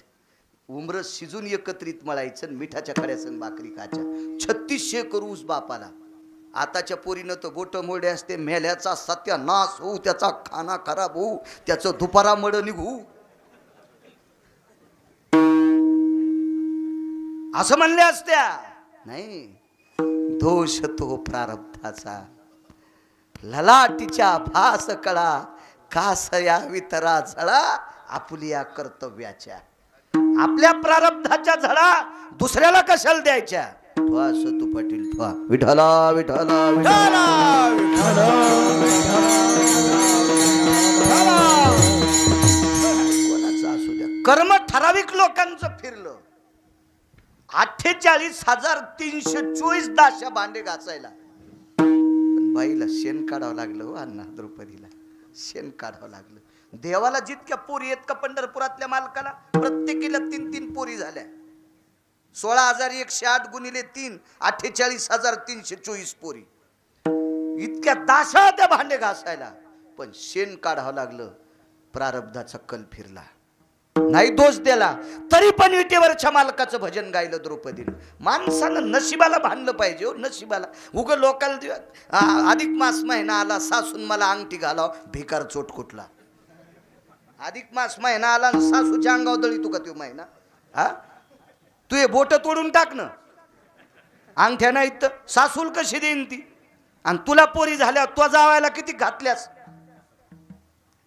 उमरं शिजून एकत्रित मळायचं आणि मिठाच्या खड्यासंग भाकरी खायच्या. 3600 करूस बापाला. आताच्या पोरीनं तर बोट मोडे असते, मेल्याचा सत्यानाश होऊ, त्याचा खाना खराब होऊ, त्याचं दुपारा मड निघू, असं म्हणले असत्या. नाही, दोष तो प्रारब्धाचा, ललाटीच्या भास कळा, कासया वितरा झळा आपुलिया कर्तव्याच्या. आपल्या प्रारब्धाच्या झळा दुसऱ्याला कशाला द्यायच्या? असं तू पाटील विठला विठला विठला कोणाचं असू द्या. कर्म ठराविक लोकांचं फिरलं. 48,324 दाशा भांडे घासायला, पण बाईला शेण काढावं लागलं हो अण्णा. द्रौपदीला शेण काढावं लागलं. देवाला जितक्या पोरी आहेत का पंढरपुरातल्या मालकाला, प्रत्येकीला 3-3 पोरी झाल्या. 16,108 गुणिले 3 48,324 पोरी. इतक्या दाशा त्या भांडे घासायला, पण शेण काढावं लागलं. प्रारब्धाचा कल फिरला. नाही दोष दिला तरी पण विटेवरच्या मालकाचं भजन गायलं द्रौपदीनं. माणसानं नशिबाला भांडलं पाहिजे हो, नशिबाला. उग लोकाला अधिक मास महिना आला, सासून मला अंगठी घालाव, भिकार चोट कुठला. अधिक मास महिना आला, सासूच्या अंगावर दळी तू का तो महिना? हा, तू हे बोट तोडून टाक ना, अंगठ्या नाहीत तर सासूल कशी देईन ती? आणि तुला पोरी झाल्या, तो जावायला किती घातल्यास.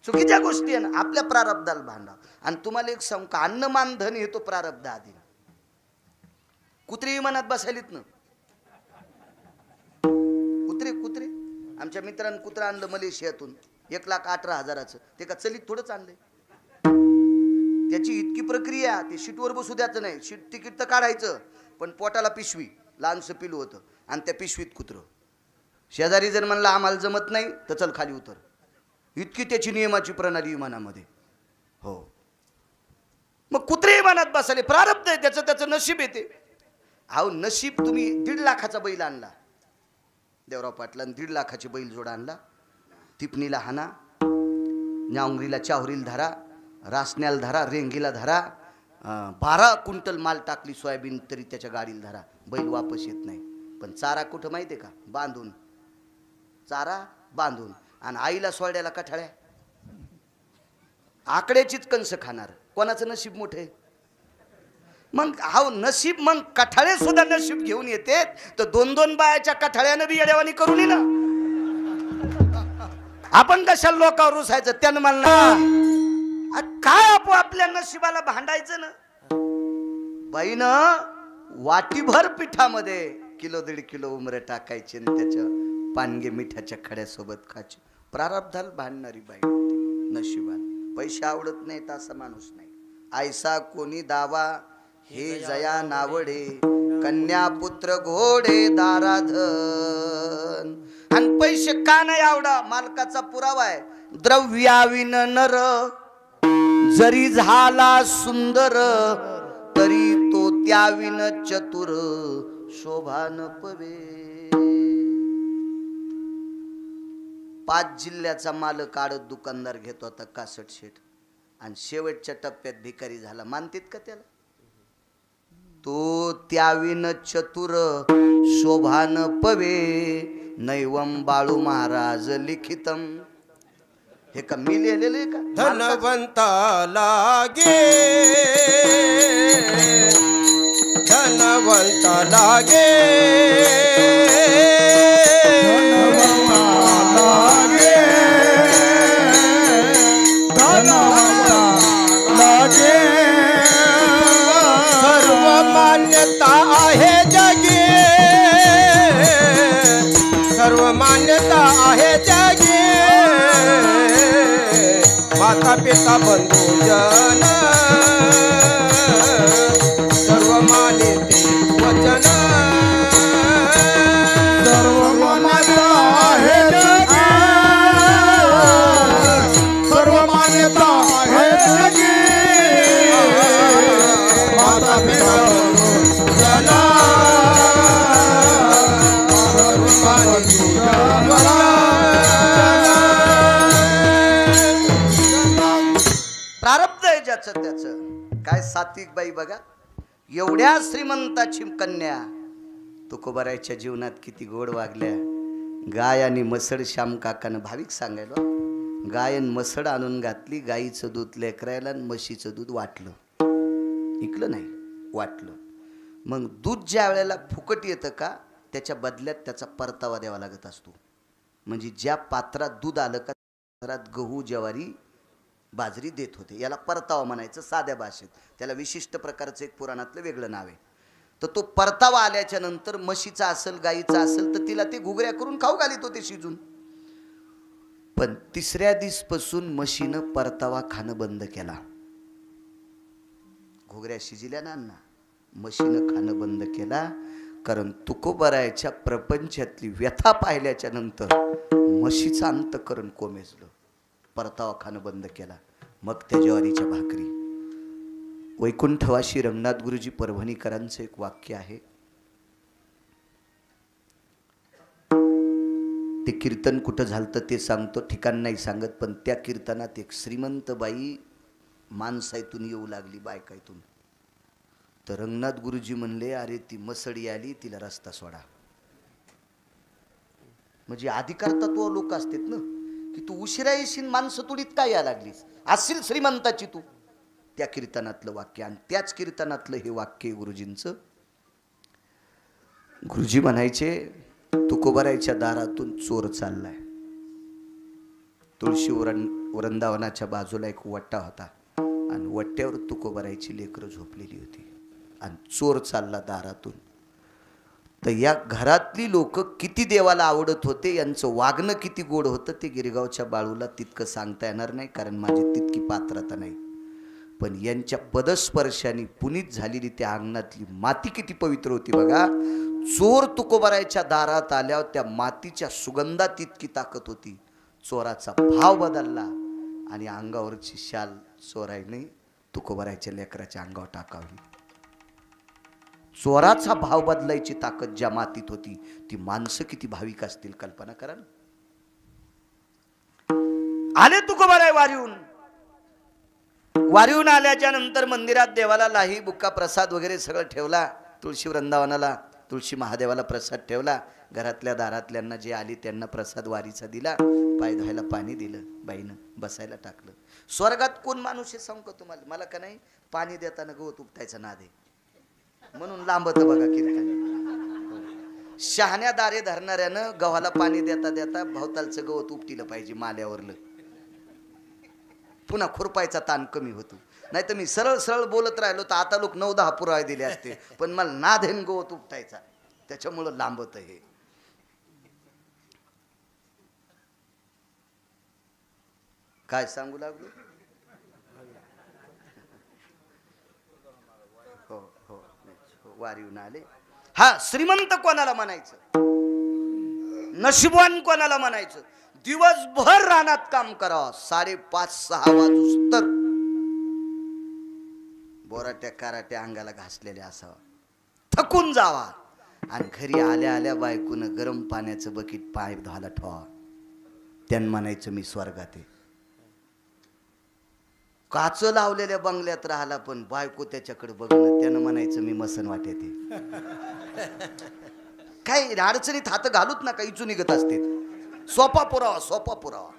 चुकीच्या गोष्टी आहे ना. आपल्या प्रारब्धाला भांडा. आणि तुम्हाला एक सांगू का, अन्न मान धन येतो प्रारब्ध आधी. कुत्रे विमानात बसायलीत ना, कुत्रे आमच्या मित्रांनी कुत्रा आणलं मलेशियातून 1,18,000. ते का चलीत थोडंच आणलंय. त्याची इतकी प्रक्रिया, ते शीटवर बसू द्यायचं नाही. शीट तिकीट तर काढायचं, पण पोटाला पिशवी, लहानसं पिलू होतं आणि त्या पिशवीत कुत्रं. शेजारी जर म्हणलं आम्हाला जमत नाही तर चल खाली उतर. इतकी त्याची नियमाची प्रणाली विमानामध्ये. हो, मग कुत्रे विमानात बसाले, प्रारब्ध आहे त्याचं, त्याचं नशीब येते. अहो नशीब, तुम्ही 1.5 लाखाचा बैल आणला देवराव पाटलांनी, 1.5 लाखाची बैल जोडा आणला. टिपणीला हाना, न्याउंगरीला चाहुरीला धरा, रासण्याला धरा, रेंगीला धरा, 12 क्विंटल माल टाकली सोयाबीन तरी त्याच्या गाडीला धरा, बैल वापस येत नाही. पण चारा कुठं माहिती आहे का? बांधून. चारा बांधून. आणि आईला सोड्याला कठाळ्या. आकड्याचीच कंस खाणार. कोणाचं नशीब मोठे? मग हा नशीब, मग कठाळे सुद्धा नशीब घेऊन येते. तर 2-2 बायाच्या कठाळ्यानं बी येड्यावानी करून ये ना. आपण कशाला लोकांवर रुसायचं? त्यानं म्हणला काय आपल्या नशिबाला भांडायचं ना. बाईनं वाटीभर पिठामध्ये 1-1.5 किलो उमरे टाकायचे आणि त्याच्या पानगे मिठाच्या खड्यासोबत खायचे. प्रारब्धाला भांडणारी बाई होती. नशिबाला पैसे आवडत नाहीत असा माणूस नाही. ऐसा कोणी दावा हे जया नावडे, कन्या पुत्र घोडे दाराधन. आणि पैसे का नाही आवडा? मालकाचा पुरावा आहे. द्रव्याविन नर जरी झाला सुंदर, तरी तो त्याविन चतुर शोभा न पवे. 5 जिल्ह्याचा मालक आडत दुकानदार घेतो होता कासट शेठ, आणि शेवटच्या टप्प्यात भिकारी झाला. मानतेत का त्याला? तो त्याविन चतुर शोभा न पवे, नैवम बाळू महाराज लिखितम. हे का मी लिहिलेलं आहे का? धनवंता लागे, धनवंता लागे, सर्व मान्यता आहे जगे, सर्व मान्यता आहे जगे. माता पिता बंधू जन सर्व मान्यते वचन, सर्व मान्यता आहे जगे, सर्व मान्यता आहे जगे. माता पिता बंधू जन सर्व मान्यते त्याचं काय सात्विक बाई बघा. एवढ्या श्रीमंताची कन्या तुकोबारायच्या जीवनात किती गोड वागल्या. गाय आणि मसड श्याम काकानं भाविक सांगायला, गाय आणि मसड आणून घातली. गाईचं दूध लेकरायला आणि म्हशीचं दूध वाटलं. इकलं नाही, वाटलं. मग दूध ज्या वेळेला फुकट येतं का त्याच्या बदल्यात त्याचा परतावा द्यावा लागत असतो. म्हणजे ज्या पात्रात दूध आलं का पात्रात गहू ज्वारी बाजरी देत होते, याला परतावा म्हणायचं साध्या भाषेत. त्याला विशिष्ट प्रकारचं एक पुराणातलं वेगळं नाव आहे. तर तो परतावा आल्याच्या नंतर म्हशीचा असेल गाईचा असेल तर तिला ते घुगऱ्या करून खाऊ घालीत होते शिजून. पण तिसऱ्या दिवसपासून म्हशीनं परतावा खाणं बंद केला. घुगऱ्या शिजल्या ना म्हशीनं खाणं बंद केला. कारण तुकोबारायच्या प्रपंचातली व्यथा पाहिल्याच्या नंतर म्हशीचं अंतःकरण कोमेजलं. परतावा खाणं बंद केला. मग त्या ज्वारीच्या भाकरी. वैकुंठवासी रंगनाथ गुरुजी परभणीकरांचं एक वाक्य आहे. ते कीर्तन कुठं झालं ते सांगतो, ठिकाण नाही सांगत. पण त्या कीर्तनात एक श्रीमंत बाई माणसाईतून येऊ लागली, बायकाईतून. तर रंगनाथ गुरुजी म्हणले, अरे ती मसडी आली, तिला रस्ता सोडा. म्हणजे अधिकार तत्व लोक असतात ना, की तू उशिरा येशील, माणसं तुडीत काय या लागलीस, असेल श्रीमंताची तू. त्या कीर्तनातलं वाक्य. आणि त्याच कीर्तनातलं हे वाक्य गुरुजींचं. गुरुजी म्हणायचे, तुकोबारायच्या दारातून चोर चाललाय. तुळशी वृंदावनाच्या बाजूला एक वट्टा होता आणि वट्ट्यावर तुकोबारायची लेकरं झोपलेली होती आणि चोर चालला दारातून. तर या घरातली लोक किती देवाला आवडत होते, यांचं वागणं किती गोड होतं ते गिरगावच्या बाळूला तितकं सांगता येणार नाही, कारण माझी तितकी पात्रता नाही. पण यांच्या पदस्पर्शाने पुनीत झालेली त्या अंगणातली माती किती पवित्र होती बघा. चोर तुकोबारायच्या दारात आल्यावर त्या मातीच्या सुगंधात इतकी ताकद होती. चोराचा भाव बदलला आणि अंगावरची शाल चोराने तुकोबारायच्या लेकराच्या अंगावर टाकावली. चोराचा भाव बदलायची ताकद ज्या मातीत होती, ती माणसं किती भाविक असतील कल्पना करा ना. आले तुकोबाराय वारीहून आल्याच्या नंतर मंदिरात देवाला लाही बुक्का प्रसाद वगैरे सगळं ठेवला. तुळशी वृंदावनाला तुळशी महादेवाला प्रसाद ठेवला. घरातल्या दारातल्यांना जे आली त्यांना प्रसाद वारीचा दिला. पाय धुवायला पाणी दिलं. बाईनं बसायला टाकलं. स्वर्गात कोण माणूस आहे सांगू का तुम्हाला? मला का नाही, पाणी देताना गवत उपटायचा नाद आहे म्हणून लांबत बघा कीर्तन. शहाण्या दारे धरणाऱ्यानं गव्हाला पाणी देता देता भवतालचं गवत उपटीलं पाहिजे माल्यावरलं. पुन्हा खुरपायचा ताण कमी होतो. नाही तर मी सरळ सरळ बोलत राहिलो तर आता लोक 9-10 पुरावे दिले असते. पण मला नाद आहे गवत उपटायचा, त्याच्यामुळं लांबत हे. काय सांगू लागलो? हो हो वारीहून आले. हा, श्रीमंत कोणाला म्हणायचं, नशिबवान कोणाला म्हणायचं? दिवसभर रानात काम करावं, 5:30-6 वाजूस तर बोराट्या काराट्या अंगाला घासलेल्या असावा, थकून जावा. आणि घरी आल्या आल्या बायकून गरम पाण्याचं बकेट पाय धुवायला ठेवा. त्यानं म्हणायचं मी स्वर्गात आहे. काच लावलेल्या बंगल्यात राहिला पण बायको त्याच्याकडे बघणं, त्यानं म्हणायचं मी मसन वाटेते. काही अडचणीत हात घालूत नका, इचू निघत असते. सोपा पुरावा, सोपा पुरावा.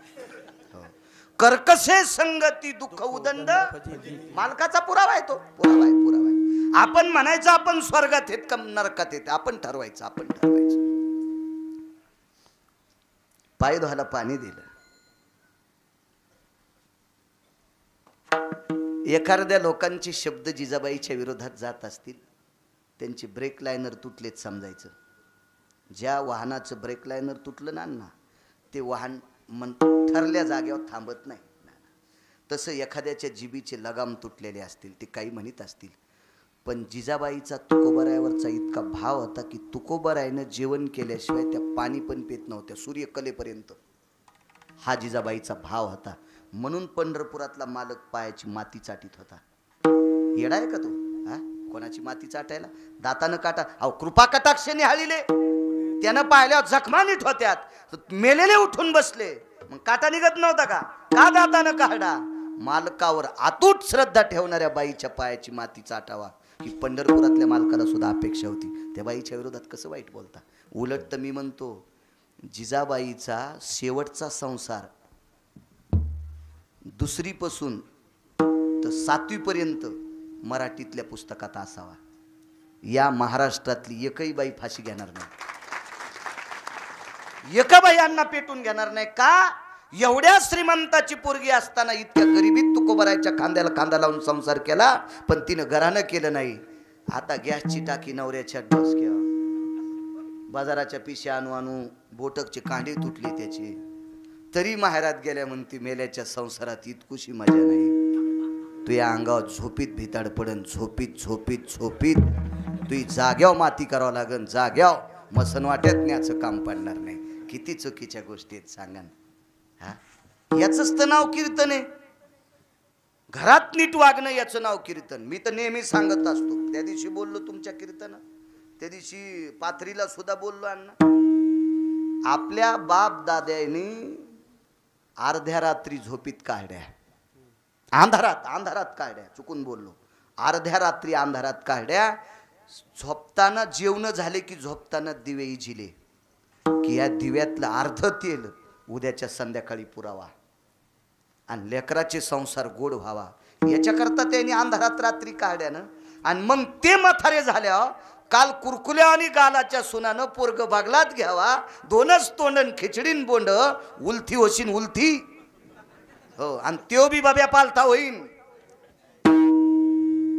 कर्कशे संगती दुःख उदंड, मालकाचा पुरावा आहे तो. पुरावा आहे, पुरावा आहे. आपण म्हणायचं आपण स्वर्गात आहेत का नरकात आहेत, आपण ठरवायचं, आपण ठरवायचं. पाय धुवायला पाणी दिलं. एखाद्या लोकांचे शब्द जिजाबाईच्या विरोधात जात असतील, त्यांची ब्रेक लायनर तुटलेच समजायचं. ज्या वाहनाचं ब्रेक लायनर तुटलं ना, ते वाहन ठरल्या जागेवर थांबत नाही. तसं एखाद्याच्या जिबीचे लगाम तुटलेले असतील, ते काही म्हणत असतील. पण जिजाबाईचा तुकोबारायावरचा इतका भाव होता की तुकोबारायनं जेवण केल्याशिवाय त्या पाणी पण पेत नव्हत्या सूर्यकलेपर्यंत. हा जिजाबाईचा भाव होता. म्हणून पंढरपुरातला मालक पायाची माती चाटीत होता. येडा आहे का तू? हा, कोणाची माती चाटायला? दातानं काटा. अहो, कृपा कटाक्ष निहाळीले, त्यानं पाहिल्यावर जखमा नीट होत्यात. मेलेले उठून बसले, मग काटा निघत नव्हता का? का दातानं काढा? मालकावर अतूट श्रद्धा ठेवणाऱ्या बाईच्या पायाची माती चाटावा ही पंढरपुरातल्या मालकाला सुद्धा अपेक्षा होती. त्या बाईच्या विरोधात कसं वाईट बोलता. उलट तर मी म्हणतो जिजाबाईचा शेवटचा संसार दुसरीपासून तर 7वी पर्यंत मराठीतल्या पुस्तकात असावा. या महाराष्ट्रातली एकही बाई फाशी घेणार नाही, एका बाईंना पेटून घेणार नाही. का? एवढ्या श्रीमंताची पोरगी असताना इतक्या गरिबीत तुकोबरायच्या खांद्याला खांदा लावून संसार केला, पण तिनं घरानं केलं नाही. आता गॅसची टाकी नवऱ्याच्या डोसक्यावर, बाजाराच्या पिशा आणू बोटकचे कांडे तुटले त्याचे, तरी माहेरात गेल्या म्हणती मेल्याच्या संसारात इतकुशी मजा नाही. तू या अंगावर झोपीत भिताड पडन, झोपीत झोपीत झोपीत तू जाग्यावर माती करावं लागन, जाग्यावर मसन वाट्यात न्याचं काम पडणार नाही. किती चुकीच्या गोष्टी आहेत सांगा ना. हा, याचंच तर नाव कीर्तन आहे. घरात नीट वागणं याचं नाव कीर्तन. मी तर नेहमी सांगत असतो. त्या दिवशी बोललो तुमच्या कीर्तन, त्या दिवशी पाथरीला सुद्धा बोललो. अण्णा आपल्या बाप दाद्याने अर्ध्या रात्री झोपीत काढ्या, अंधारात काढ्या, चुकून बोललो, अर्ध्या रात्री अंधारात काढ्या. झोपताना जेवण झाले की झोपताना दिवे इझिले की या दिव्यातलं अर्ध तेल उद्याच्या संध्याकाळी पुरावा आणि लेकराचे संसार गोड व्हावा याच्याकरता त्यांनी अंधारात रात्री काढ्यानं. आणि मग ते म्हातारे झाल्या काल कुरकुल्या आणि गालाच्या सुनानं पोरग बागलात घ्यावा, दोनच तोंडन खिचडीन बोंड, उलथी होशीन उलथी. हो, आणि त्यो बी बाब्या पालथा होईन.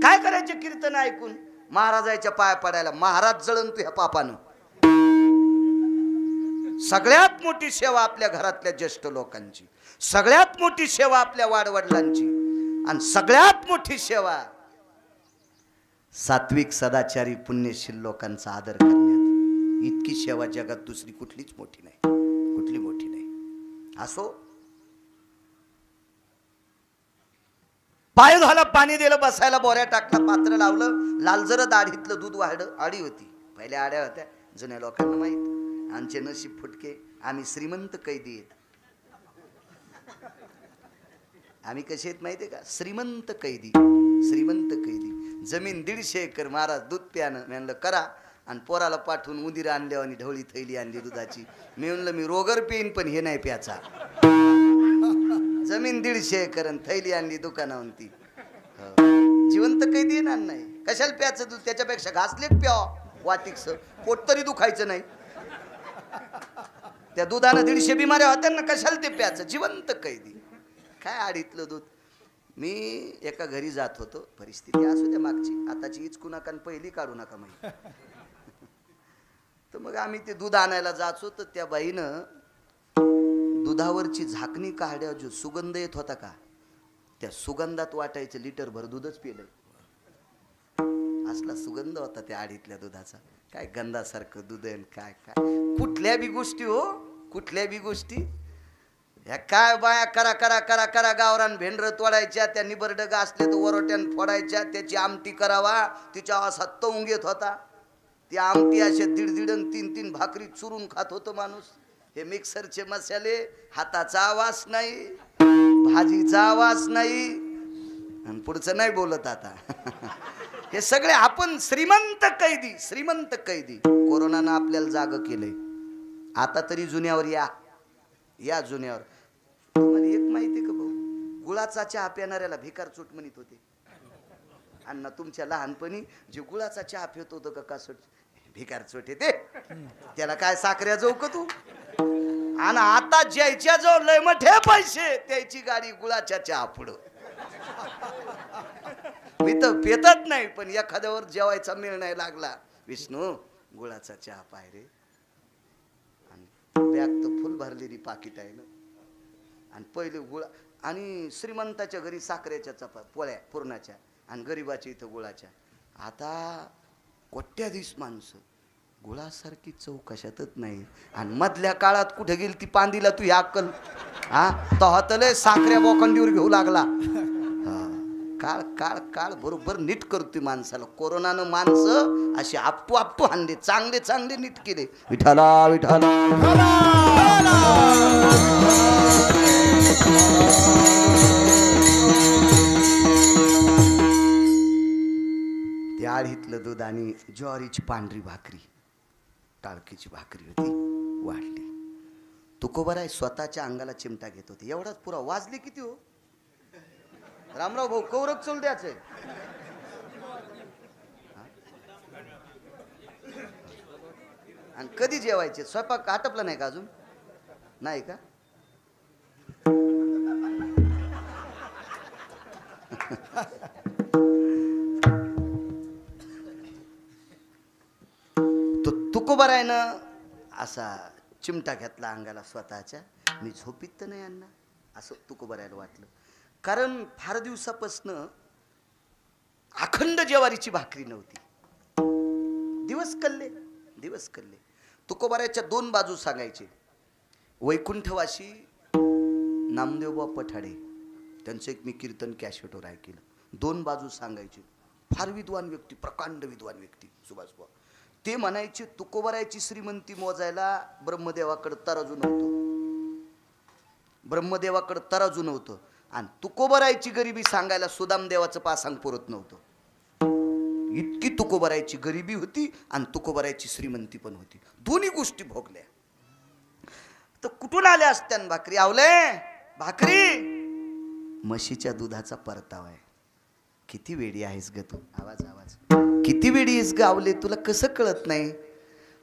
काय करायचे कीर्तन ऐकून? महाराजाच्या पाया पडायला. महाराज जळण तू ह्या पापानं. सगळ्यात मोठी सेवा आपल्या घरातल्या ज्येष्ठ लोकांची, सगळ्यात मोठी सेवा आपल्या वाडवडिलांची, आणि सगळ्यात मोठी सेवा सात्विक सदाचारी पुण्यशील लोकांचा आदर करण्यात. इतकी सेवा जगात दुसरी कुठलीच मोठी नाही, कुठली मोठी नाही. असो, पाय धुवायला पाणी दिलं, बसायला बोऱ्या टाकला, पात्र लावलं, लालजर दाढीतलं दूध वाढलं. आडी होती, पहिल्या आड्या होत्या, जुन्या लोकांना माहित. आमचे नशीब फुटके, आम्ही श्रीमंत कैदी आहेत. आम्ही कसे आहेत माहिती आहे का? श्रीमंत कैदी, श्रीमंत कैदी. जमीन 150 एकर. महाराज दूध प्यानं म्हणलं करा, आणि पोराला पाठवून उंदीर आणल्या आणि ढवळी थैली आणली दुधाची. मी म्हणलं मी रोगर पेईन पण हे नाही प्याचा. जमीन 150 एकर आणि थैली आणली दुकानावरून ती. जिवंत कैदी येणार नाही. कशाला प्याचं दूध? त्याच्यापेक्षा घासलेट प्याव वाटिकस, पोट तरी दुखायचं नाही. त्या दुधानं 150 बिमाऱ्या होत्या ना, कशाला ते प्याचं? जिवंत कैदी. काय आडीतलं दूध. मी एका घरी जात होतो, परिस्थिती असू द्या मागची, आताची इचकू नका आणि पहिली काढू नका माहिती. तर मग आम्ही ते दूध आणायला जाचो, तर त्या बाईनं दुधावरची झाकणी काढ्या, जो सुगंध येत होता का, त्या सुगंधात वाटायचं लिटरभर दूधच पिलंय. असला सुगंध होता त्या आडीतल्या दुधाचा. काय गंधासारखं दूध आहे. काय काय कुठल्या बी गोष्टी हो, कुठल्या बी गोष्टी. ह्या काय बाया करा करा करा करा गावरान भेंडर तोडायच्या, त्या निबरडग असले तर वरोट्यान फोडायच्या, त्याची आमटी करावा, तिच्या असा तवून घेत होता. ती आमटी अशा 1.5 आणि 3 भाकरी चुरून खात होतं माणूस. हे मिक्सरचे मसाले, हाताचा आवाज नाही, भाजीचा आवाज नाही, आणि पुढचं नाही बोलत आता. हे सगळे आपण श्रीमंत कैदी, श्रीमंत कैदी. कोरोनानं आपल्याला जाग केलंय. आता तरी जुन्यावर या, या जुन्यावर. तुम्हाला एक माहिती का भाऊ, गुळाचा चहा पिणाऱ्याला भिकार चोट म्हणत होते. अण्णा तुमच्या लहानपणी जे गुळाचा चहा पित होतं का कासट, भिकार चोट येते त्याला. काय साखऱ्या जाऊ का तू? आणि आता ज्याच्या जवळ लय मोठे पैसे, त्याची गाडी गुळाच्या चहा पुढं. मी तर पेतच नाही, पण एखाद्यावर जेवायचा मेळ नाही लागला, विष्णू गुळाचा चहा पाय रे. आणि बॅग तर फुल भरलेली पाकिट आहे ना. आणि पहिले गुळ, आणि श्रीमंताच्या घरी साखरेच्या पोळ्या पुरणाच्या, आणि गरिबाच्या इथं गुळाच्या. आता कोट्याधीश माणसं, गुळासारखी चव कशातच नाही. आणि मधल्या काळात कुठे गेली ती पांदीला तू ह्या अक्कल. हा तहतले साखऱ्या बोखंडीवर घेऊ लागला. काळ काळ काळ बरोबर नीट करतोय माणसाला. कोरोनानं माणसं अशी आपटू आपटू हाणले, चांगले चांगले नीट केले. विठाला विठाला विठाला आणि ज्वारीची पांढरी भाकरी, टाळकीची भाकरी होती, वाढली. तुकोबर आहे स्वतःच्या अंगाला चिमटा घेत होते. एवढाच पुरा. वाजले किती हो रामराव भाऊ? कौरक चोल द्यायचंय. आणि कधी जेवायचे? स्वयंपाक आटपला नाही का अजून? नाही का? तो तुकोबर आहे ना असा चिमटा घेतला अंगाला स्वतःच्या. मी झोपीत तर नाही यांना असं तुकोबरायला वाटलं. कारण फार दिवसापासनं अखंड ज्वारीची भाकरी नव्हती. दिवस कल्ले. तुकोबरायच्या दोन बाजू सांगायचे. वैकुंठवासी नामदेवबा पठाडे, त्यांचं एक मी कीर्तन कॅशेटवर ऐकलं. दोन बाजू सांगायचे. फार विद्वान व्यक्ती, प्रकांड विद्वान व्यक्ती सुभाषबा. ते म्हणायचे तुकोबरायची श्रीमंती मोजायला ब्रह्मदेवाकडे तराजू नव्हतं. आणि तुकोबरायची गरिबी सांगायला सुदामदेवाचं पासांग पुरत नव्हतं. इतकी तुकोबरायची गरिबी होती आणि तुकोबरायची श्रीमंती पण होती. दोन्ही गोष्टी भोगल्या. तर कुठून आल्या असत्या भाकरी? आवले भाकरी म्हशीच्या दुधाचा परतावा आहे. किती वेडी आहेस ग तू? आवाज किती वेडी आहेस ग आवले, तुला कसं कळत नाही?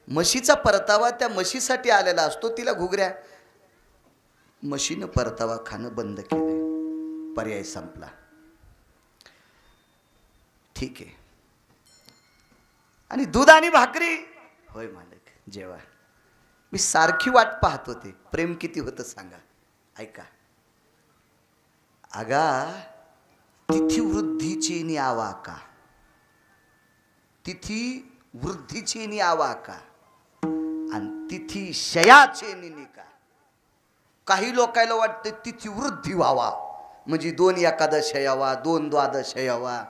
म्हशीचा परतावा त्या म्हशीसाठी आलेला असतो. तिला घुगऱ्या. म्हशीनं परतावा खाणं बंद केलंय. पर्याय संपला. ठीक आहे. आणि दूध आणि भाकरी. होय मालक जेवा. मी सारखी वाट पाहत होते. प्रेम किती होतं सांगा. ऐका. अगा तिथी वृद्धीची न्यावा का, तिथी वृद्धीची न्यावा का, आणि तिथी शयाचे निका. काही लोकांना वाटतं तिथी वृद्धी व्हावा म्हणजे 2 एकादश यावा, 2 द्वादश यावा.